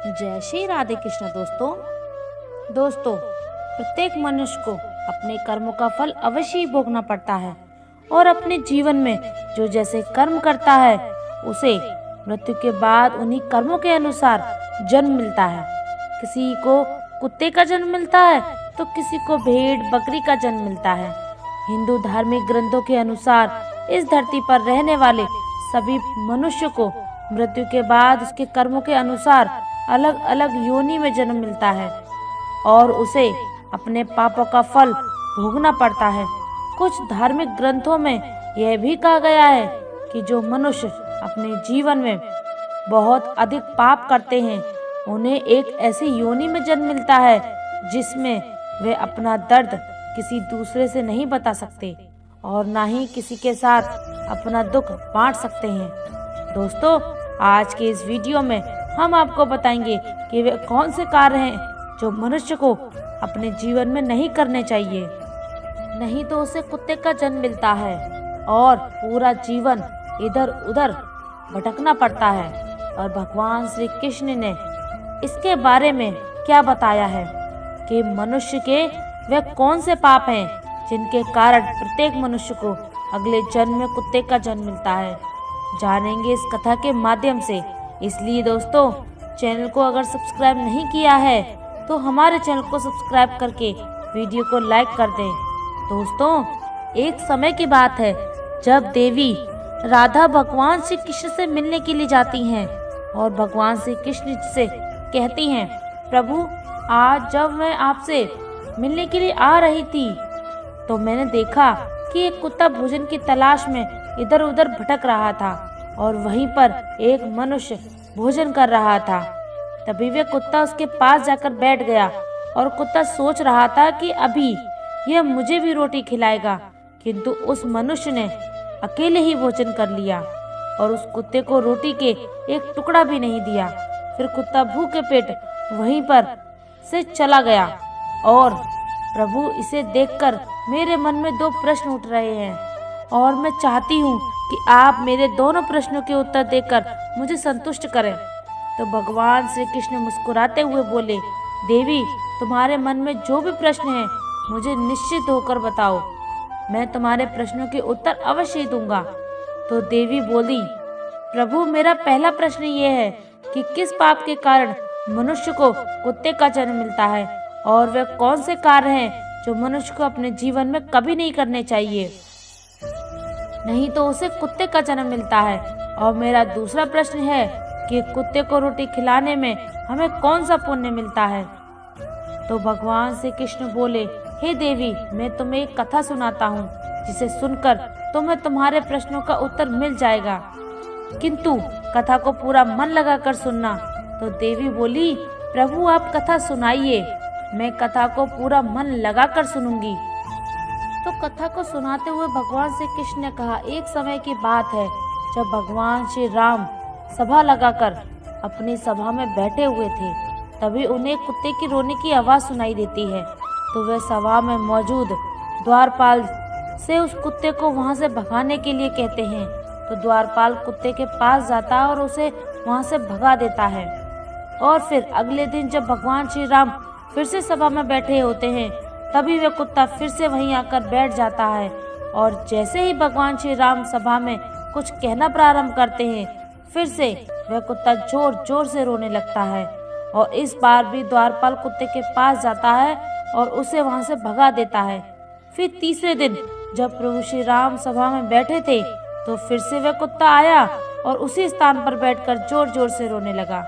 जय श्री राधे कृष्ण। दोस्तों प्रत्येक मनुष्य को अपने कर्मों का फल अवश्य ही भोगना पड़ता है और अपने जीवन में जो जैसे कर्म करता है उसे मृत्यु के बाद उन्हीं कर्मों के अनुसार जन्म मिलता है। किसी को कुत्ते का जन्म मिलता है तो किसी को भेड़ बकरी का जन्म मिलता है। हिंदू धार्मिक ग्रंथों के अनुसार इस धरती पर रहने वाले सभी मनुष्य को मृत्यु के बाद उसके कर्मों के अनुसार अलग अलग योनि में जन्म मिलता है और उसे अपने पापों का फल भोगना पड़ता है। कुछ धार्मिक ग्रंथों में यह भी कहा गया है कि जो मनुष्य अपने जीवन में बहुत अधिक पाप करते हैं उन्हें एक ऐसी योनि में जन्म मिलता है जिसमें वे अपना दर्द किसी दूसरे से नहीं बता सकते और ना ही किसी के साथ अपना दुख बांट सकते हैं। दोस्तों आज के इस वीडियो में हम आपको बताएंगे कि वे कौन से कार्य हैं जो मनुष्य को अपने जीवन में नहीं करने चाहिए, नहीं तो उसे कुत्ते का जन्म मिलता है और पूरा जीवन इधर उधर भटकना पड़ता है। और भगवान श्री कृष्ण ने इसके बारे में क्या बताया है कि मनुष्य के वे कौन से पाप हैं जिनके कारण प्रत्येक मनुष्य को अगले जन्म में कुत्ते का जन्म मिलता है, जानेंगे इस कथा के माध्यम से। इसलिए दोस्तों चैनल को अगर सब्सक्राइब नहीं किया है तो हमारे चैनल को सब्सक्राइब करके वीडियो को लाइक कर दें। दोस्तों एक समय की बात है जब देवी राधा भगवान श्री कृष्ण से मिलने के लिए जाती हैं और भगवान श्री कृष्ण से कहती हैं, प्रभु आज जब मैं आपसे मिलने के लिए आ रही थी तो मैंने देखा कि एक कुत्ता भोजन की तलाश में इधर उधर भटक रहा था और वहीं पर एक मनुष्य भोजन कर रहा था। तभी वे कुत्ता उसके पास जाकर बैठ गया और कुत्ता सोच रहा था कि अभी यह मुझे भी रोटी खिलाएगा, किंतु उस मनुष्य ने अकेले ही भोजन कर लिया और उस कुत्ते को रोटी के एक टुकड़ा भी नहीं दिया। फिर कुत्ता भूखे पेट वहीं पर से चला गया। और प्रभु इसे देखकर मेरे मन में दो प्रश्न उठ रहे हैं और मैं चाहती हूँ कि आप मेरे दोनों प्रश्नों के उत्तर देकर मुझे संतुष्ट करें। तो भगवान श्री कृष्ण मुस्कुराते हुए बोले, देवी तुम्हारे मन में जो भी प्रश्न है मुझे निश्चित होकर बताओ, मैं तुम्हारे प्रश्नों के उत्तर अवश्य ही दूंगा। तो देवी बोली, प्रभु मेरा पहला प्रश्न ये है कि किस पाप के कारण मनुष्य को कुत्ते का जन्म मिलता है और वे कौन से कार्य हैं जो मनुष्य को अपने जीवन में कभी नहीं करने चाहिए, नहीं तो उसे कुत्ते का जन्म मिलता है। और मेरा दूसरा प्रश्न है कि कुत्ते को रोटी खिलाने में हमें कौन सा पुण्य मिलता है। तो भगवान श्री कृष्ण बोले, हे देवी मैं तुम्हें एक कथा सुनाता हूँ जिसे सुनकर तुम्हें तुम्हारे प्रश्नों का उत्तर मिल जाएगा, किंतु कथा को पूरा मन लगाकर सुनना। तो देवी बोली, प्रभु आप कथा सुनाइए, मैं कथा को पूरा मन लगाकर सुनूंगी। तो कथा को सुनाते हुए भगवान श्री कृष्ण ने कहा, एक समय की बात है जब भगवान श्री राम सभा लगाकर अपनी सभा में बैठे हुए थे, तभी उन्हें कुत्ते की रोने की आवाज सुनाई देती है। तो वे सभा में मौजूद द्वारपाल से उस कुत्ते को वहां से भगाने के लिए कहते हैं। तो द्वारपाल कुत्ते के पास जाता है और उसे वहां से भगा देता है। और फिर अगले दिन जब भगवान श्री राम फिर से सभा में बैठे होते हैं तभी वह कुत्ता फिर से वहीं आकर बैठ जाता है। और जैसे ही भगवान श्री राम सभा में कुछ कहना प्रारंभ करते हैं फिर से वह कुत्ता जोर जोर से रोने लगता है। और इस बार भी द्वारपाल कुत्ते के पास जाता है और उसे वहां से भगा देता है। फिर तीसरे दिन जब प्रभु श्री राम सभा में बैठे थे तो फिर से वह कुत्ता आया और उसी स्थान पर बैठकर जोर जोर से रोने लगा।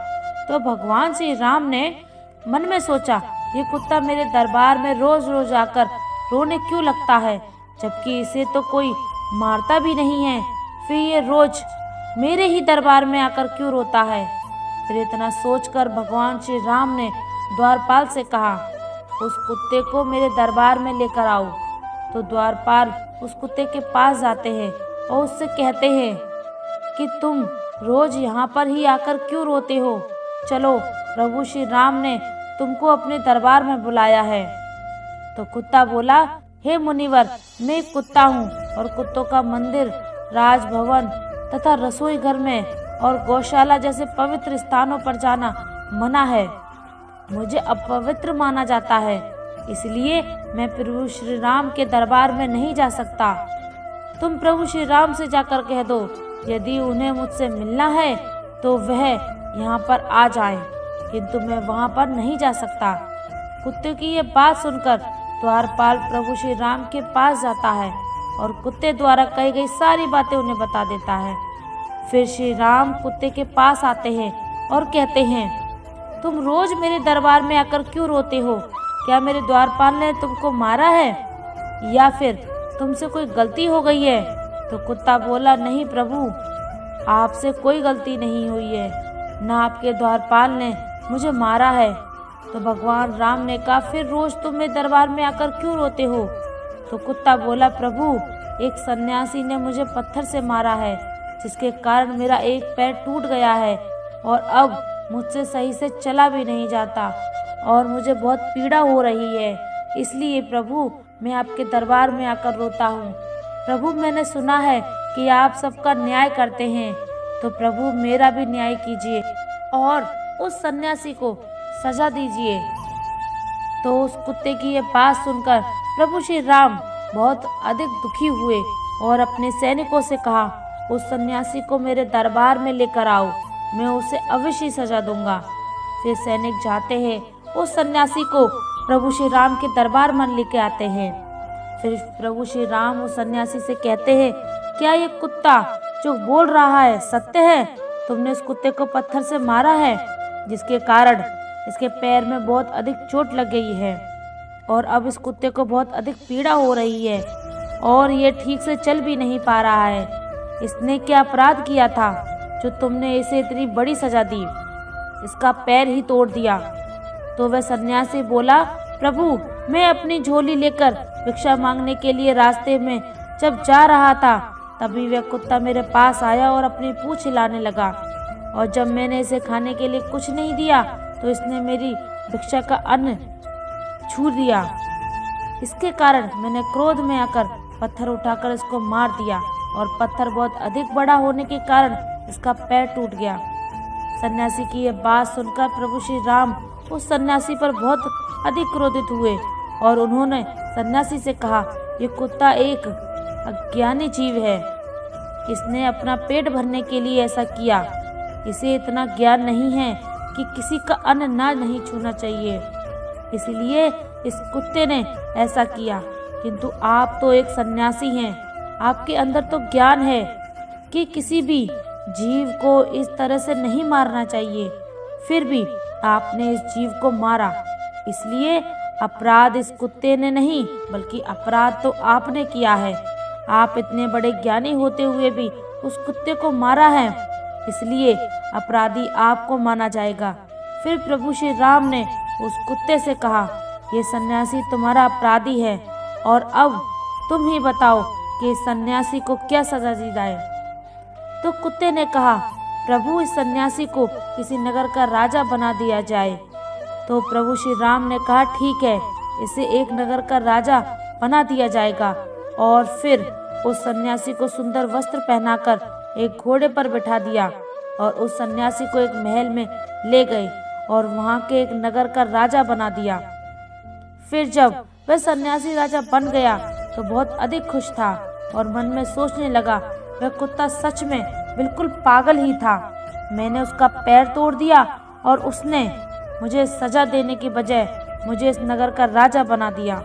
तो भगवान श्री राम ने मन में सोचा, ये कुत्ता मेरे दरबार में रोज रोज आकर रोने क्यों लगता है, जबकि इसे तो कोई मारता भी नहीं है, फिर ये रोज मेरे ही दरबार में आकर क्यों रोता है। फिर इतना सोचकर भगवान श्री राम ने द्वारपाल से कहा, उस कुत्ते को मेरे दरबार में लेकर आओ। तो द्वारपाल उस कुत्ते के पास जाते हैं और उससे कहते हैं कि तुम रोज यहाँ पर ही आकर क्यों रोते हो, चलो प्रभु श्री राम ने तुमको अपने दरबार में बुलाया है। तो कुत्ता बोला, हे मुनिवर मैं एक कुत्ता हूँ और कुत्तों का मंदिर, राजभवन तथा रसोई घर में और गौशाला जैसे पवित्र स्थानों पर जाना मना है, मुझे अपवित्र माना जाता है, इसलिए मैं प्रभु श्री राम के दरबार में नहीं जा सकता। तुम प्रभु श्री राम से जाकर कह दो, यदि उन्हें मुझसे मिलना है तो वह यहाँ पर आ जाए, किंतु मैं वहाँ पर नहीं जा सकता। कुत्ते की ये बात सुनकर द्वारपाल प्रभु श्री राम के पास जाता है और कुत्ते द्वारा कही गई सारी बातें उन्हें बता देता है। फिर श्री राम कुत्ते के पास आते हैं और कहते हैं, तुम रोज मेरे दरबार में आकर क्यों रोते हो? क्या मेरे द्वारपाल ने तुमको मारा है या फिर तुमसे कोई गलती हो गई है? तो कुत्ता बोला, नहीं प्रभु, आपसे कोई गलती नहीं हुई है, ना आपके द्वारपाल ने मुझे मारा है। तो भगवान राम ने कहा, फिर रोज तुम मेरे दरबार में आकर क्यों रोते हो? तो कुत्ता बोला, प्रभु, एक सन्यासी ने मुझे पत्थर से मारा है, जिसके कारण मेरा एक पैर टूट गया है और अब मुझसे सही से चला भी नहीं जाता और मुझे बहुत पीड़ा हो रही है। इसलिए प्रभु, मैं आपके दरबार में आकर रोता हूँ। प्रभु, मैंने सुना है कि आप सबका न्याय करते हैं, तो प्रभु मेरा भी न्याय कीजिए और उस सन्यासी को सजा दीजिए। तो उस कुत्ते की ये बात सुनकर प्रभु श्री राम बहुत अधिक दुखी हुए और अपने सैनिकों से कहा, उस सन्यासी को मेरे दरबार में लेकर आओ, मैं उसे अवश्य सजा दूंगा। फिर सैनिक जाते हैं, उस सन्यासी को प्रभु श्री राम के दरबार में लेके आते हैं। फिर प्रभु श्री राम उस सन्यासी से कहते हैं, क्या ये कुत्ता जो बोल रहा है सत्य है? तुमने इस कुत्ते को पत्थर से मारा है, जिसके कारण इसके पैर में बहुत अधिक चोट लग गई है और अब इस कुत्ते को बहुत अधिक पीड़ा हो रही है और ये ठीक से चल भी नहीं पा रहा है। इसने क्या अपराध किया था जो तुमने इसे इतनी बड़ी सजा दी? इसका पैर ही तोड़ दिया। तो वह सन्यासी बोला, प्रभु, मैं अपनी झोली लेकर भिक्षा मांगने के लिए रास्ते में जब जा रहा था, तभी वह कुत्ता मेरे पास आया और अपनी पूंछ हिलाने लगा और जब मैंने इसे खाने के लिए कुछ नहीं दिया तो इसने मेरी भिक्षा का अन्न छू दिया। इसके कारण मैंने क्रोध में आकर पत्थर उठाकर इसको मार दिया और पत्थर बहुत अधिक बड़ा होने के कारण इसका पैर टूट गया। सन्यासी की यह बात सुनकर प्रभु श्री राम उस सन्यासी पर बहुत अधिक क्रोधित हुए और उन्होंने सन्यासी से कहा, ये कुत्ता एक अज्ञानी जीव है, इसने अपना पेट भरने के लिए ऐसा किया। इसे इतना ज्ञान नहीं है कि किसी का अन्न ना नहीं छूना चाहिए, इसलिए इस कुत्ते ने ऐसा किया। किंतु आप तो एक सन्यासी हैं, आपके अंदर तो ज्ञान है कि किसी भी जीव को इस तरह से नहीं मारना चाहिए, फिर भी आपने इस जीव को मारा। इसलिए अपराध इस कुत्ते ने नहीं, बल्कि अपराध तो आपने किया है। आप इतने बड़े ज्ञानी होते हुए भी उस कुत्ते को मारा है, इसलिए अपराधी आपको माना जाएगा। फिर प्रभु श्री राम ने उस कुत्ते से कहा, ये सन्यासी तुम्हारा अपराधी है और अब तुम ही बताओ कि इस सन्यासी को क्या सजा दी जाए। तो कुत्ते ने कहा, प्रभु, इस सन्यासी को किसी नगर का राजा बना दिया जाए। तो प्रभु श्री राम ने कहा, ठीक है, इसे एक नगर का राजा बना दिया जाएगा। और फिर उस सन्यासी को सुंदर वस्त्र पहनाकर एक घोड़े पर बिठा दिया और उस सन्यासी को एक महल में ले गए और वहां के एक नगर का राजा बना दिया। फिर जब वह सन्यासी राजा बन गया तो बहुत अधिक खुश था और मन में सोचने लगा, वह कुत्ता सच में बिल्कुल पागल ही था। मैंने उसका पैर तोड़ दिया और उसने मुझे सजा देने की बजाय मुझे इस नगर का राजा बना दिया।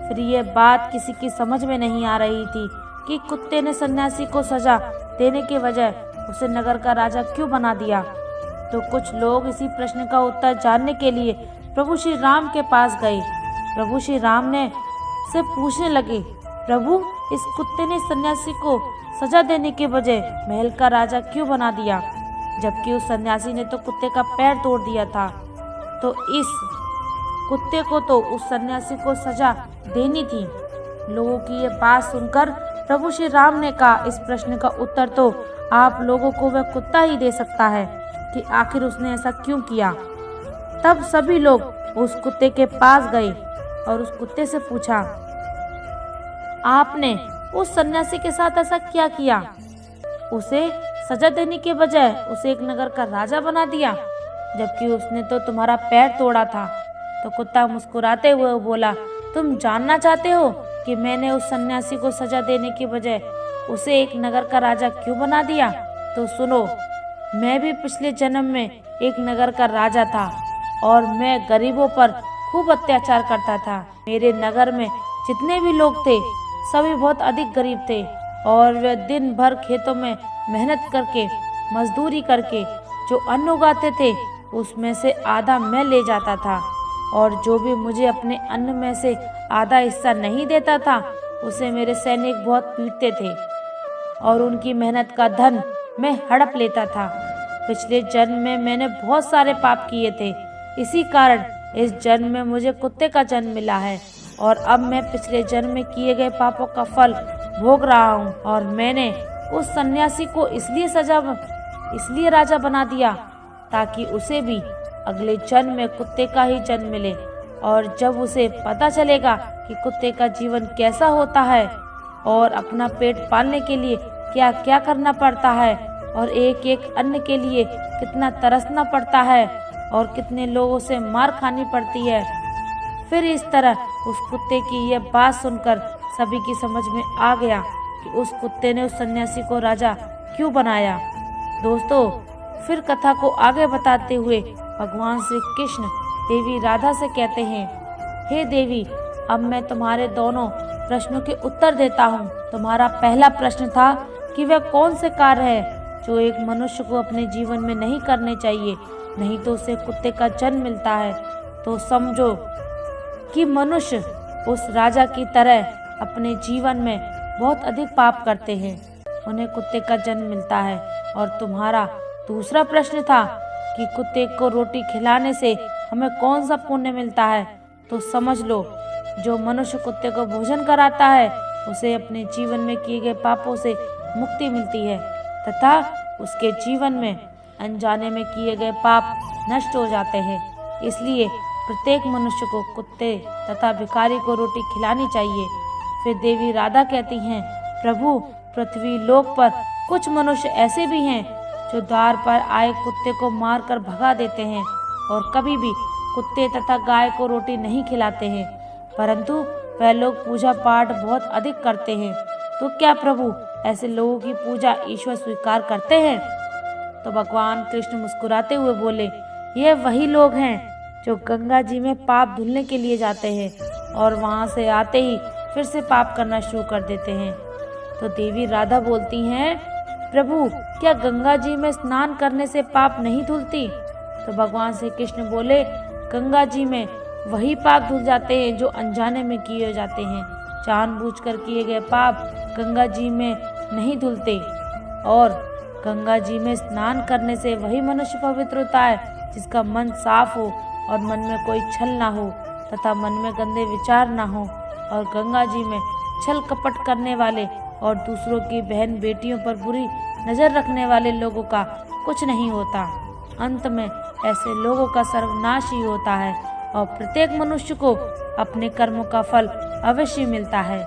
फिर ये बात किसी की समझ में नहीं आ रही थी कि कुत्ते ने सन्यासी को सजा देने के बजाय उसे नगर का राजा क्यों बना दिया। तो कुछ लोग इसी प्रश्न का उत्तर जानने के लिए प्रभु श्री राम के पास गए। प्रभु श्री राम ने से पूछने लगे, प्रभु, इस कुत्ते ने सन्यासी को सजा देने के बजाय महल का राजा क्यों बना दिया, जबकि उस सन्यासी ने तो कुत्ते का पैर तोड़ दिया था। तो इस कुत्ते को तो उस सन्यासी को सजा देनी थी। लोगों की ये बात सुनकर प्रभु श्री राम ने कहा, इस प्रश्न का उत्तर तो आप लोगों को वह कुत्ता ही दे सकता है कि आखिर उसने ऐसा क्यों किया। तब सभी लोग उस कुत्ते के पास गए और उस कुत्ते से पूछा, आपने उस सन्यासी के साथ ऐसा क्या किया? उसे सजा देने के बजाय उसे एक नगर का राजा बना दिया। जबकि उसने तो तुम्हारा पैर तोड़ा था। तो कुत्ता मुस्कुराते हुए बोला, तुम जानना चाहते हो कि मैंने उस सन्यासी को सजा देने की बजाय उसे एक नगर का राजा क्यों बना दिया? तो सुनो, मैं भी पिछले जन्म में एक नगर का राजा था और मैं गरीबों पर खूब अत्याचार करता था। मेरे नगर में जितने भी लोग थे सभी बहुत अधिक गरीब थे और वे दिन भर खेतों में मेहनत करके, मजदूरी करके जो अन्न उगाते थे उसमें से आधा मैं ले जाता था, और जो भी मुझे अपने अन्न में से आधा हिस्सा नहीं देता था उसे मेरे सैनिक बहुत पीटते थे और उनकी मेहनत का धन मैं हड़प लेता था। पिछले जन्म में मैंने बहुत सारे पाप किए थे, इसी कारण इस जन्म में मुझे कुत्ते का जन्म मिला है और अब मैं पिछले जन्म में किए गए पापों का फल भोग रहा हूँ। और मैंने उस सन्यासी को इसलिए राजा बना दिया ताकि उसे भी अगले जन्म में कुत्ते का ही जन्म मिले, और जब उसे पता चलेगा कि कुत्ते का जीवन कैसा होता है और अपना पेट पालने के लिए क्या क्या करना पड़ता है और एक एक अन्न के लिए कितना तरसना पड़ता है और कितने लोगों से मार खानी पड़ती है, फिर इस तरह उस कुत्ते की यह बात सुनकर सभी की समझ में आ गया कि उस कुत्ते ने उस सन्यासी को राजा क्यों बनाया। दोस्तों, फिर कथा को आगे बताते हुए भगवान श्री कृष्ण देवी राधा से कहते हैं, हे देवी, अब मैं तुम्हारे दोनों प्रश्नों के उत्तर देता हूँ। तुम्हारा पहला प्रश्न था कि वह कौन से कार्य है जो एक मनुष्य को अपने जीवन में नहीं करने चाहिए, नहीं तो उसे कुत्ते का जन्म मिलता है। तो समझो कि मनुष्य उस राजा की तरह अपने जीवन में बहुत अधिक पाप करते हैं, उन्हें कुत्ते का जन्म मिलता है। और तुम्हारा दूसरा प्रश्न था कि कुत्ते को रोटी खिलाने से हमें कौन सा पुण्य मिलता है। तो समझ लो, जो मनुष्य कुत्ते को भोजन कराता है उसे अपने जीवन में किए गए पापों से मुक्ति मिलती है तथा उसके जीवन में अनजाने में किए गए पाप नष्ट हो जाते हैं। इसलिए प्रत्येक मनुष्य को कुत्ते तथा भिखारी को रोटी खिलानी चाहिए। फिर देवी राधा कहती हैं, प्रभु, पृथ्वी लोक पर कुछ मनुष्य ऐसे भी हैं जो द्वार पर आए कुत्ते को मारकर भगा देते हैं और कभी भी कुत्ते तथा गाय को रोटी नहीं खिलाते हैं, परंतु वह लोग पूजा पाठ बहुत अधिक करते हैं। तो क्या प्रभु ऐसे लोगों की पूजा ईश्वर स्वीकार करते हैं? तो भगवान कृष्ण मुस्कुराते हुए बोले, ये वही लोग हैं जो गंगा जी में पाप धुलने के लिए जाते हैं और वहां से आते ही फिर से पाप करना शुरू कर देते हैं। तो देवी राधा बोलती हैं, प्रभु, क्या गंगा जी में स्नान करने से पाप नहीं धुलती? तो भगवान श्री कृष्ण बोले, गंगा जी में वही पाप धुल जाते हैं जो अनजाने में किए जाते हैं। जानबूझकर किए गए पाप गंगा जी में नहीं धुलते, और गंगा जी में स्नान करने से वही मनुष्य पवित्र होता है जिसका मन साफ हो और मन में कोई छल ना हो तथा मन में गंदे विचार ना हो। और गंगा जी में छल कपट करने वाले और दूसरों की बहन बेटियों पर बुरी नजर रखने वाले लोगों का कुछ नहीं होता। अंत में ऐसे लोगों का सर्वनाश ही होता है और प्रत्येक मनुष्य को अपने कर्मों का फल अवश्य मिलता है।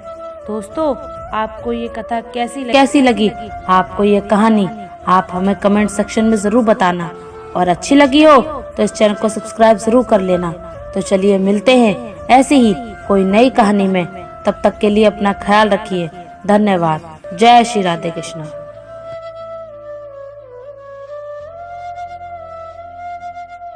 दोस्तों, आपको ये कथा कैसी लगी? आपको ये कहानी आप हमें कमेंट सेक्शन में जरूर बताना, और अच्छी लगी हो तो इस चैनल को सब्सक्राइब जरूर कर लेना। तो चलिए मिलते हैं ऐसी ही कोई नई कहानी में। तब तक के लिए अपना ख्याल रखिए। धन्यवाद। जय श्री राधे कृष्ण।